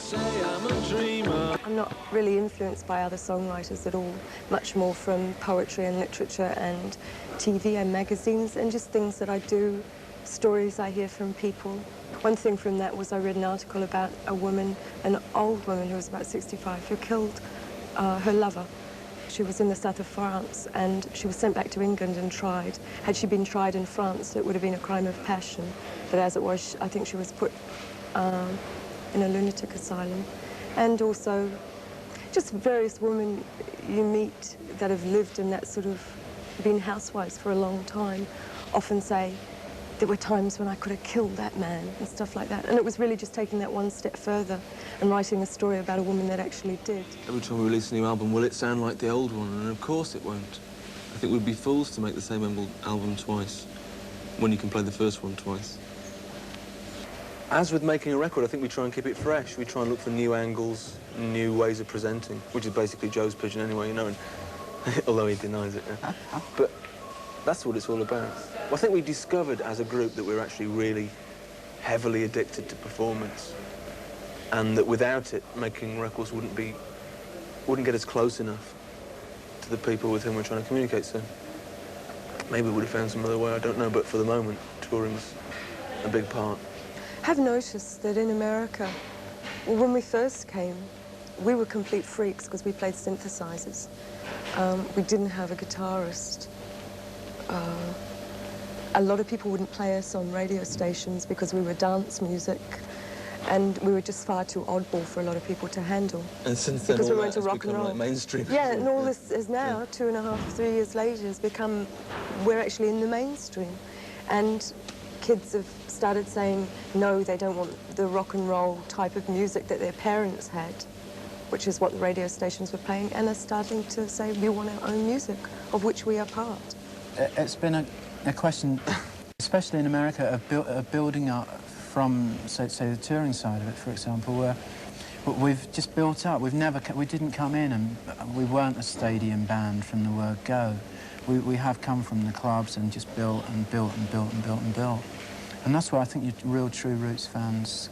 say I'm a dreamer. I'm not really influenced by other songwriters at all, much more from poetry and literature and TV and magazines and just things that I do, stories I hear from people. One thing from that was I read an article about a woman, an old woman who was about 65, who killed her lover. She was in the south of France and she was sent back to England and tried. Had she been tried in France, it would have been a crime of passion. But as it was, I think she was put in a lunatic asylum. And also just various women you meet that have lived in that sort of, been housewives for a long time, often say, there were times when I could have killed that man and stuff like that. And it was really just taking that one step further and writing a story about a woman that actually did. Every time we release a new album, will it sound like the old one? And of course it won't. I think we'd be fools to make the same album twice when you can play the first one twice. As with making a record, I think we try and keep it fresh. We try and look for new angles, new ways of presenting, which is basically Joe's pigeon anyway, you know, and although he denies it. Yeah. But that's what it's all about. Well, I think we discovered as a group that we're actually really heavily addicted to performance, and that without it, making records wouldn't get us close enough to the people with whom we're trying to communicate. So maybe we would have found some other way, I don't know, but for the moment, touring's a big part. I've noticed that in America, when we first came, we were complete freaks because we played synthesizers. We didn't have a guitarist. A lot of people wouldn't play us on radio stations because we were dance music, and we were just far too oddball for a lot of people to handle. And since then, because all we went that to has rock and become roll. like mainstream. Yeah, and all this is now, 2.5, 3 years later, has become, we're actually in the mainstream. And kids have started saying, no, they don't want the rock and roll type of music that their parents had, which is what the radio stations were playing, and are starting to say, we want our own music, of which we are part. It's been a question, especially in America, of building up from, say, the touring side of it, for example, where we've just built up. We didn't come in and we weren't a stadium band from the word go. We have come from the clubs and just built and built and built and built and built. And that's where I think your real true roots fans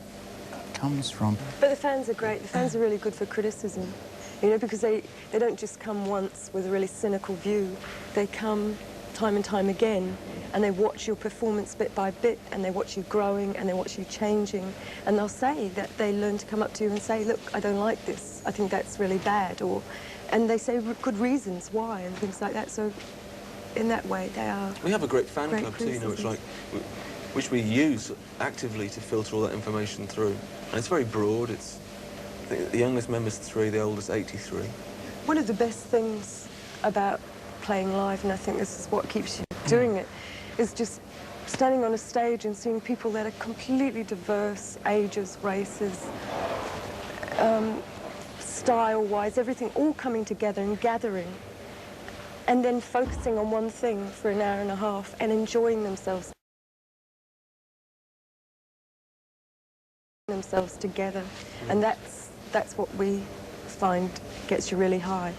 comes from. But the fans are great. The fans are really good for criticism, you know, because they don't just come once with a really cynical view. They come time and time again, and they watch your performance bit by bit, and they watch you growing, and they watch you changing, and they'll say that they learn to come up to you and say, look, I don't like this, I think that's really bad, and they say good reasons why, and things like that. So in that way, they are. We have a great fan club too, you know, which we use actively to filter all that information through. And it's very broad. I think the youngest member's 3, the oldest 83. One of the best things about playing live, and I think this is what keeps you doing it, is just standing on a stage and seeing people that are completely diverse, ages, races, style-wise, everything all coming together and gathering, and then focusing on one thing for an hour and a half and enjoying themselves together. And that's what we find gets you really high.